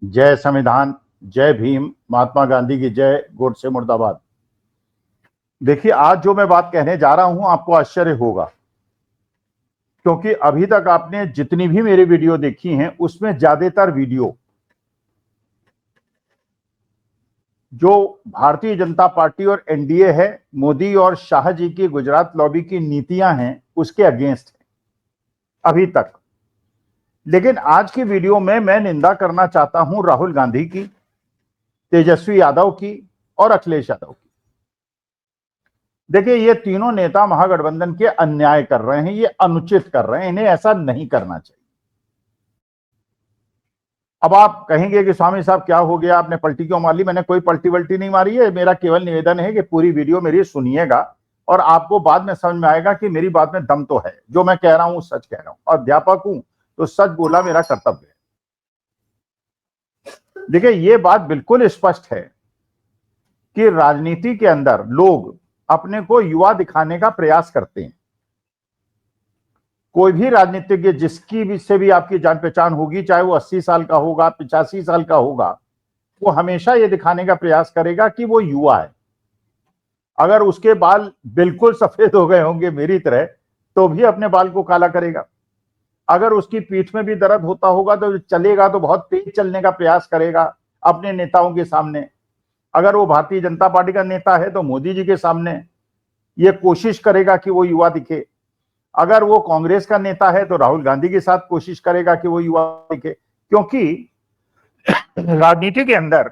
जय संविधान, जय भीम, महात्मा गांधी की जय, गोडसे मुर्दाबाद। देखिए, आज जो मैं बात कहने जा रहा हूं आपको आश्चर्य होगा, क्योंकि अभी तक आपने जितनी भी मेरी वीडियो देखी हैं उसमें ज्यादातर वीडियो जो भारतीय जनता पार्टी और एनडीए है, मोदी और शाह जी की गुजरात लॉबी की नीतियां हैं, उसके अगेंस्ट है अभी तक। लेकिन आज की वीडियो में मैं निंदा करना चाहता हूं राहुल गांधी की, तेजस्वी यादव की और अखिलेश यादव की। देखिए, ये तीनों नेता महागठबंधन के अन्याय कर रहे हैं, ये अनुचित कर रहे हैं, इन्हें ऐसा नहीं करना चाहिए। अब आप कहेंगे कि स्वामी साहब क्या हो गया, आपने पलटी क्यों मार ली? मैंने कोई पलटी वल्टी नहीं मारी है। मेरा केवल निवेदन है कि पूरी वीडियो मेरी सुनिएगा और आपको बाद में समझ में आएगा कि मेरी बात में दम तो है, जो मैं कह रहा हूं सच कह रहा हूं, और अध्यापक हूं तो सच बोला मेरा कर्तव्य है। देखिए, ये बात बिल्कुल स्पष्ट है कि राजनीति के अंदर लोग अपने को युवा दिखाने का प्रयास करते हैं। कोई भी राजनीतिज्ञ जिसकी भी से भी आपकी जान पहचान होगी, चाहे वो 80 साल का होगा, 85 साल का होगा, वो हमेशा ये दिखाने का प्रयास करेगा कि वो युवा है। अगर उसके बाल बिल्कुल सफेद हो गए होंगे मेरी तरह, तो भी अपने बाल को काला करेगा। अगर उसकी पीठ में भी दर्द होता होगा तो चलेगा तो बहुत तेज चलने का प्रयास करेगा अपने नेताओं के सामने। अगर वो भारतीय जनता पार्टी का नेता है तो मोदी जी के सामने ये कोशिश करेगा कि वो युवा दिखे। अगर वो कांग्रेस का नेता है तो राहुल गांधी के साथ कोशिश करेगा कि वो युवा दिखे, क्योंकि राजनीति के अंदर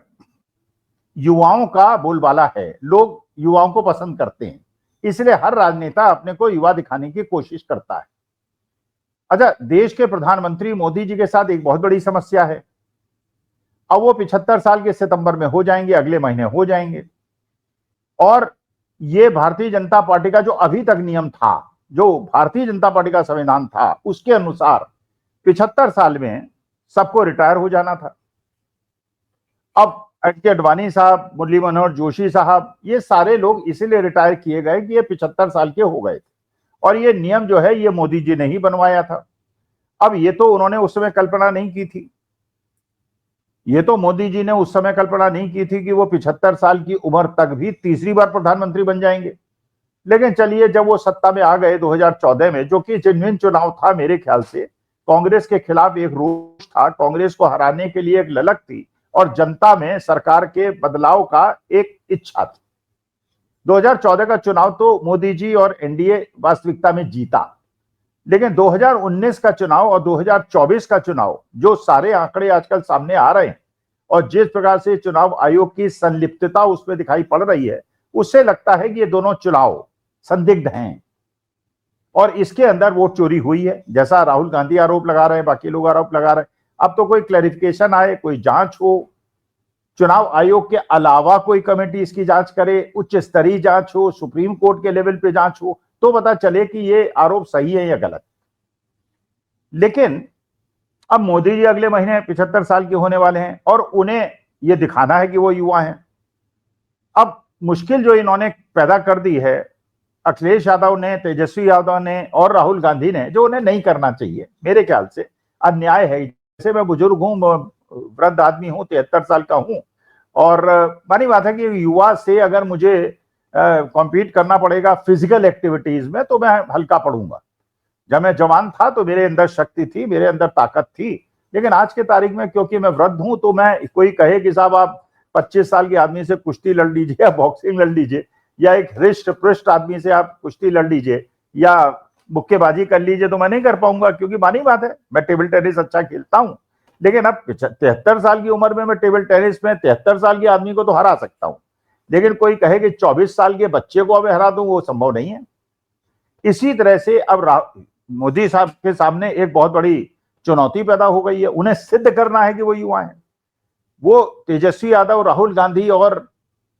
युवाओं का बोलबाला है, लोग युवाओं को पसंद करते हैं, इसलिए हर राजनेता अपने को युवा दिखाने की कोशिश करता है। अच्छा, देश के प्रधानमंत्री मोदी जी के साथ एक बहुत बड़ी समस्या है। अब वो 75 साल के सितंबर में हो जाएंगे, अगले महीने हो जाएंगे, और ये भारतीय जनता पार्टी का जो अभी तक नियम था, जो भारतीय जनता पार्टी का संविधान था, उसके अनुसार 75 साल में सबको रिटायर हो जाना था। अब अडवाणी साहब, मुरली मनोहर जोशी साहब, ये सारे लोग इसीलिए रिटायर किए गए कि ये 75 साल के हो गए थे, और ये नियम जो है ये मोदी जी ने ही बनवाया था। अब ये तो उन्होंने उस समय कल्पना नहीं की थी, ये तो मोदी जी ने उस समय कल्पना नहीं की थी कि वो 75 साल की उम्र तक भी तीसरी बार प्रधानमंत्री बन जाएंगे। लेकिन चलिए, जब वो सत्ता में आ गए 2014 में, जो कि जेन्युइन चुनाव था मेरे ख्याल से, कांग्रेस के खिलाफ एक रोष था, कांग्रेस को हराने के लिए एक ललक थी, और जनता में सरकार के बदलाव का एक इच्छा थी। 2014 का चुनाव तो मोदी जी और एनडीए वास्तविकता में जीता, लेकिन 2019 का चुनाव और 2024 का चुनाव, जो सारे आंकड़े आजकल सामने आ रहे हैं और जिस प्रकार से चुनाव आयोग की संलिप्तता उसमें दिखाई पड़ रही है, उससे लगता है कि ये दोनों चुनाव संदिग्ध हैं और इसके अंदर वोट चोरी हुई है, जैसा राहुल गांधी आरोप लगा रहे हैं, बाकी लोग आरोप लगा रहे हैं। अब तो कोई क्लैरिफिकेशन आए, कोई जांच हो, चुनाव आयोग के अलावा कोई कमेटी इसकी जांच करे, उच्च स्तरीय जांच हो, सुप्रीम कोर्ट के लेवल पे जांच हो, तो पता चले कि ये आरोप सही है या गलत। लेकिन अब मोदी जी अगले महीने 75 साल के होने वाले हैं और उन्हें यह दिखाना है कि वो युवा हैं। अब मुश्किल जो इन्होंने पैदा कर दी है अखिलेश यादव ने, तेजस्वी यादव ने और राहुल गांधी ने, जो उन्हें नहीं करना चाहिए, मेरे ख्याल से अन्याय है। जैसे मैं बुजुर्ग हूं, वृद्ध आदमी हूं, 73 साल का हूं, और मानी बात है कि युवा से अगर मुझे कॉम्पीट करना पड़ेगा फिजिकल एक्टिविटीज में, तो मैं हल्का पड़ूंगा। जब मैं जवान था तो मेरे अंदर शक्ति थी, मेरे अंदर ताकत थी, लेकिन आज के तारीख में क्योंकि मैं वृद्ध हूं, तो मैं, कोई कहे कि साहब आप 25 साल के आदमी से कुश्ती लड़ लीजिए या बॉक्सिंग लड़ लीजिए, या एक हृष्ट पृष्ठ आदमी से आप कुश्ती लड़ लीजिए या मुक्केबाजी कर लीजिए, तो मैं नहीं कर पाऊंगा, क्योंकि मानी बात है मैं टेबल टेनिस अच्छा खेलता हूं। लेकिन अब 73 साल की उम्र में मैं टेबल टेनिस में 73 साल के आदमी को तो हरा सकता हूं, लेकिन कोई कहे कि 24 साल के बच्चे को अब हरा दूं, वो संभव नहीं है। इसी तरह से अब मोदी साहब के सामने एक बहुत बड़ी चुनौती पैदा हो गई है, उन्हें सिद्ध करना है कि वो युवा हैं। वो तेजस्वी यादव, राहुल गांधी और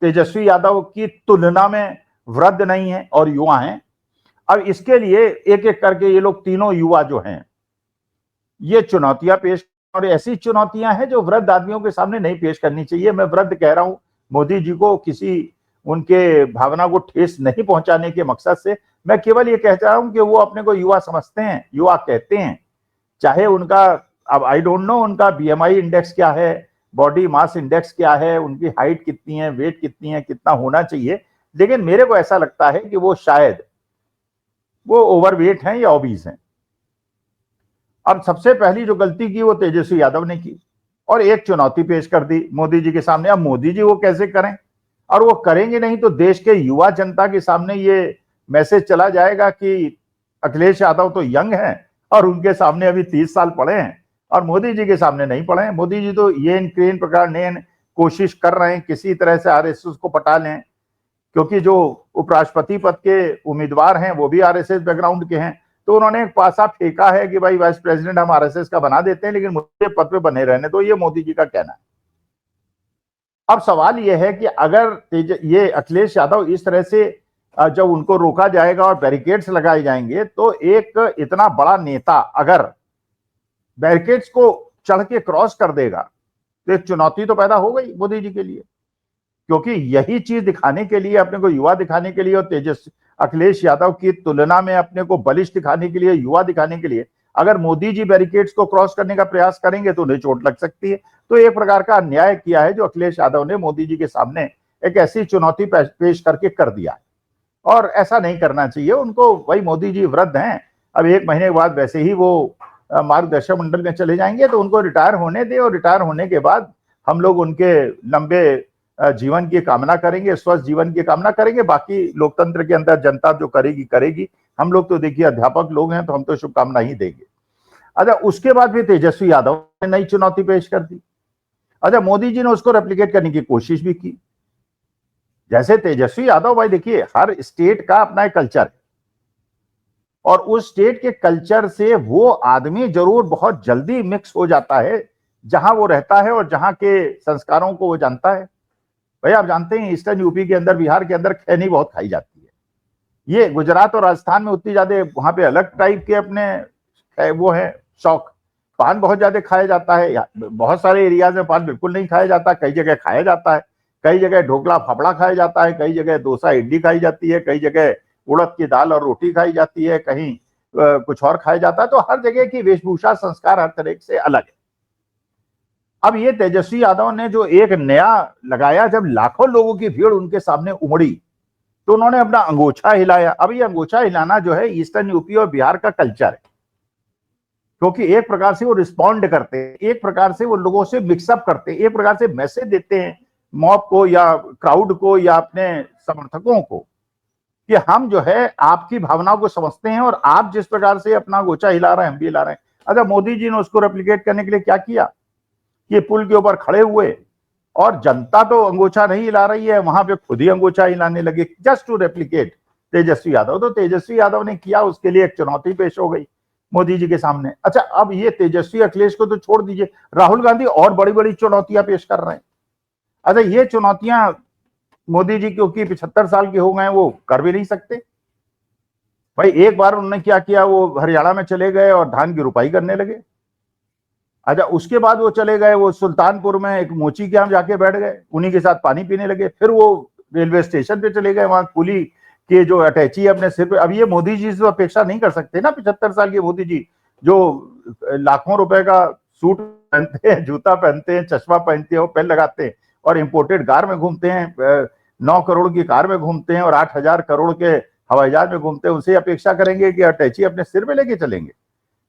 तेजस्वी यादव की तुलना में वृद्ध नहीं है और युवा हैं। अब इसके लिए एक एक करके ये लोग तीनों युवा जो हैं, ये चुनौतियां पेश, और ऐसी चुनौतियां हैं जो वृद्ध आदमियों के सामने नहीं पेश करनी चाहिए। मैं वृद्ध कह रहा हूं मोदी जी को किसी उनके भावना को ठेस नहीं पहुंचाने के मकसद से, मैं केवल ये कह रहा हूं कि वो अपने को युवा समझते हैं, युवा कहते हैं, चाहे उनका, अब आई डोंट नो उनका बीएमआई इंडेक्स क्या है, बॉडी मास इंडेक्स क्या है, उनकी हाइट कितनी है, वेट कितनी है, कितना होना चाहिए, लेकिन मेरे को ऐसा लगता है कि वो शायद वो ओवरवेट हैं या ओबीज हैं। अब सबसे पहली जो गलती की वो तेजस्वी यादव ने की और एक चुनौती पेश कर दी मोदी जी के सामने। अब मोदी जी वो कैसे करें, और वो करेंगे नहीं तो देश के युवा जनता के सामने ये मैसेज चला जाएगा कि अखिलेश यादव तो यंग हैं और उनके सामने अभी 30 साल पड़े हैं और मोदी जी के सामने नहीं पड़े हैं। मोदी जी तो ये इन प्रकार ने कोशिश कर रहे हैं किसी तरह से आरएसएस को पटा लें, क्योंकि जो उपराष्ट्रपति पद के उम्मीदवार हैं वो भी आरएसएस बैकग्राउंड के हैं। तो उन्होंने एक पासा फेंका है कि भाई वाइस प्रेसिडेंट हम आरएसएस का बना देते हैं, लेकिन मुझे पद पे बने रहने दो, ये मोदी जी का कहना है। अब सवाल यह है कि अगर ये अखिलेश यादव इस तरह से जब उनको रोका जाएगा और बैरिकेड्स लगाए जाएंगे, तो एक इतना बड़ा नेता अगर बैरिकेड्स को चढ़ के क्रॉस कर देगा तो एक चुनौती तो पैदा हो गई मोदी जी के लिए, क्योंकि यही चीज दिखाने के लिए, अपने को युवा दिखाने के लिए और अखिलेश यादव की तुलना में अपने को बलिष्ठ दिखाने के लिए, युवा दिखाने के लिए, अगर मोदी जी बैरिकेड्स को क्रॉस करने का प्रयास करेंगे तो उन्हें चोट लग सकती है। तो एक प्रकार का अन्याय किया है जो अखिलेश यादव ने मोदी जी के सामने एक ऐसी चुनौती पेश करके कर दिया है, और ऐसा नहीं करना चाहिए उनको। वही मोदी जी वृद्ध हैं, अब 1 महीने के बाद वैसे ही वो मार्गदर्शक मंडल में चले जाएंगे, तो उनको रिटायर होने दे और रिटायर होने के बाद हम लोग उनके लंबे जीवन की कामना करेंगे, स्वस्थ जीवन की कामना करेंगे। बाकी लोकतंत्र के अंदर जनता जो करेगी करेगी, हम लोग तो देखिए अध्यापक लोग हैं तो हम तो शुभकामना ही देंगे। अच्छा, उसके बाद फिर तेजस्वी यादव ने नई चुनौती पेश कर दी। अच्छा, मोदी जी ने उसको रेप्लिकेट करने की कोशिश भी की। जैसे तेजस्वी यादव, भाई देखिए हर स्टेट का अपना एक कल्चर है और उस स्टेट के कल्चर से वो आदमी जरूर बहुत जल्दी मिक्स हो जाता है जहां वो रहता है और जहां के संस्कारों को वो जानता है। भाई आप जानते हैं ईस्टर्न यूपी के अंदर, बिहार के अंदर खैनी बहुत खाई जाती है। ये गुजरात और राजस्थान में उतनी ज्यादा, वहां पे अलग टाइप के अपने वो है शौक। पान बहुत ज्यादा खाया जाता है, बहुत सारे एरियाज में पान बिल्कुल नहीं खाया जाता, कई जगह खाया जाता है, कई जगह ढोकला फाफड़ा खाया जाता है, कई जगह डोसा इडली खाई जाती है, कई जगह उड़द की दाल और रोटी खाई जाती है, कहीं कुछ और खाया जाता है। तो हर जगह की वेशभूषा संस्कार हर तरह से अलग है। अब ये तेजस्वी यादव ने जो एक नया लगाया, जब लाखों लोगों की भीड़ उनके सामने उमड़ी तो उन्होंने अपना अंगूछा हिलाया। अब ये अंगूछा हिलाना जो है ईस्टर्न यूपी और बिहार का कल्चर है, क्योंकि एक प्रकार से वो रिस्पॉन्ड करते हैं, एक प्रकार से वो लोगों से मिक्सअप करते हैं, एक प्रकार से मैसेज देते हैं मॉब को या क्राउड को या अपने समर्थकों को कि हम जो है आपकी भावनाओं को समझते हैं और आप जिस प्रकार से अपना अंगूछा हिला रहे हैं हम भी हिला रहे हैं। अच्छा, मोदी जी ने उसको रेप्लिकेट करने के लिए क्या किया कि पुल के ऊपर खड़े हुए और जनता तो अंगूछा नहीं हिला रही है, वहां पे खुद ही अंगूछा हिलाने लगे just to replicate Tejashwi Yadav. तो तेजस्वी यादव ने किया, उसके लिए एक चुनौती पेश हो गई मोदी जी के सामने। अच्छा, अब ये तेजस्वी अखिलेश को तो छोड़ दीजिए, राहुल गांधी और बड़ी बड़ी चुनौतियां पेश कर रहे हैं। अच्छा, ये चुनौतियां मोदी जी क्योंकि 75 साल के हो गए वो कर भी नहीं सकते। भाई एक बार उन्होंने क्या किया, वो हरियाणा में चले गए और धान की रुपाई करने लगे। अच्छा, उसके बाद वो चले गए, वो सुल्तानपुर में एक मोची के यहां जाके बैठ गए, उन्हीं के साथ पानी पीने लगे। फिर वो रेलवे स्टेशन पे चले गए, वहां कुली के जो अटैची है अपने सिर पे। अब ये मोदी जी से अपेक्षा नहीं कर सकते ना, 75 साल के मोदी जी जो लाखों रुपए का सूट पहनते हैं, जूता पहनते हैं, चश्मा पहनते हैं, पेन लगाते हैं और इंपोर्टेड कार में घूमते हैं, 9 करोड़ की कार में घूमते हैं और 8,000 करोड़ के हवाई जहाज में घूमते हैं, उनसे अपेक्षा करेंगे कि अटैची अपने सिर पे लेके चलेंगे।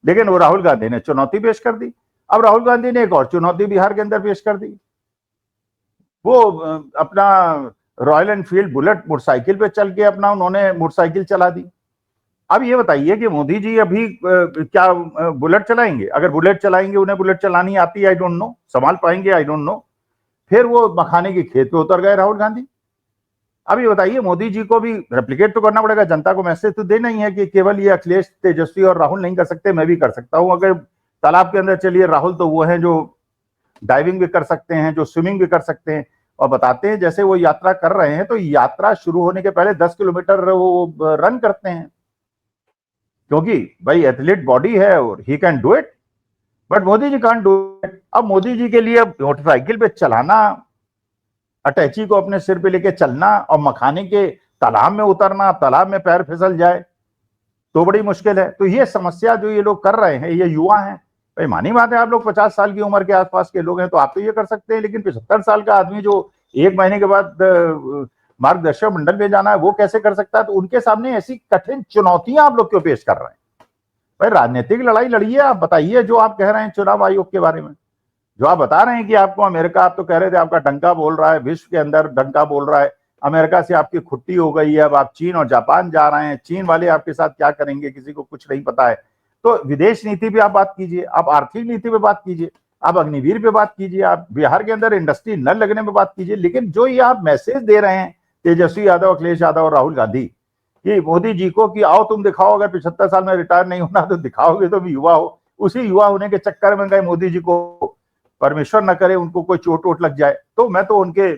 लेकिन वो राहुल गांधी ने चुनौती पेश कर दी। अब राहुल गांधी ने एक और चुनौती बिहार के अंदर पेश कर दी। वो अपना रॉयल एनफील्ड बुलेट मोटरसाइकिल पे चल के अपना उन्होंने मोटरसाइकिल चला दी। अब ये बताइए कि मोदी जी अभी क्या बुलेट चलाएंगे? अगर बुलेट चलाएंगे, उन्हें बुलेट चलानी आती है, आई डोंट नो, संभाल पाएंगे, आई डोंट नो। फिर वो मखाने की खेत पे उतर गए राहुल गांधी। अब ये बताइए, मोदी जी को भी रेप्लिकेट तो करना पड़ेगा, जनता को मैसेज तो देना ही है कि केवल ये अखिलेश, तेजस्वी और राहुल नहीं कर सकते, मैं भी कर सकता हूं। अगर तालाब के अंदर चलिए, राहुल तो वो हैं जो डाइविंग भी कर सकते हैं, जो स्विमिंग भी कर सकते हैं। और बताते हैं जैसे वो यात्रा कर रहे हैं तो यात्रा शुरू होने के पहले 10 किलोमीटर वो रन करते हैं, क्योंकि भाई एथलीट बॉडी है और he can do it, but Modi ji can't do it. अब मोदी जी के लिए मोटरसाइकिल पे चलाना, अटैची को अपने सिर पे लेके चलना और मखाने के तालाब में उतरना, तालाब में पैर फिसल जाए तो बड़ी मुश्किल है। तो ये समस्या जो ये लोग कर रहे हैं, ये युवा हैं, भाई मानी बात है, आप लोग 50 साल की उम्र के आसपास के लोग हैं तो आप तो ये कर सकते हैं, लेकिन 75 साल का आदमी जो 1 महीने के बाद मार्गदर्शक मंडल में जाना है वो कैसे कर सकता है? तो उनके सामने ऐसी कठिन चुनौतियां आप लोग क्यों पेश कर रहे हैं? भाई राजनीतिक लड़ाई लड़िए, आप बताइए जो आप कह रहे हैं चुनाव आयोग के बारे में, जो आप बता रहे हैं कि आपको अमेरिका, आप तो कह रहे थे आपका डंका बोल रहा है, विश्व के अंदर डंका बोल रहा है, अमेरिका से आपकी खुट्टी हो गई है, अब आप चीन और जापान जा रहे हैं, चीन वाले आपके साथ क्या करेंगे किसी को कुछ नहीं पता है। तो विदेश नीति पे आप बात कीजिए, आप आर्थिक नीति पे बात कीजिए, आप अग्निवीर पे बात कीजिए, आप बिहार के अंदर इंडस्ट्री न लगने पे बात कीजिए, लेकिन जो ये आप मैसेज दे रहे हैं तेजस्वी यादव, अखिलेश यादव और राहुल गांधी कि मोदी जी को कि आओ तुम दिखाओ, अगर 75 साल में रिटायर नहीं होना तो दिखाओगे तुम युवा हो, उसी युवा होने के चक्कर में गए मोदी जी को परमेश्वर न करे उनको कोई चोट वोट लग जाए। तो मैं तो उनके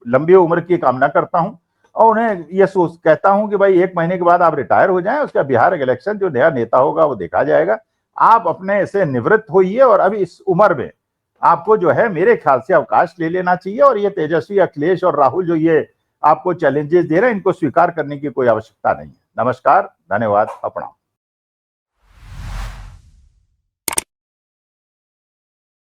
लंबी उम्र की कामना करता हूं और उन्हें यह सोच कहता हूं कि भाई 1 महीने के बाद आप रिटायर हो जाएं, उसका बिहार इलेक्शन जो नया नेता होगा वो देखा जाएगा। आप अपने से निवृत्त होइए और अभी इस उम्र में आपको जो है मेरे ख्याल से अवकाश ले लेना चाहिए, और ये तेजस्वी, अखिलेश और राहुल जो ये आपको चैलेंजेस दे रहे हैं इनको स्वीकार करने की कोई आवश्यकता नहीं है। नमस्कार, धन्यवाद, प्रणाम।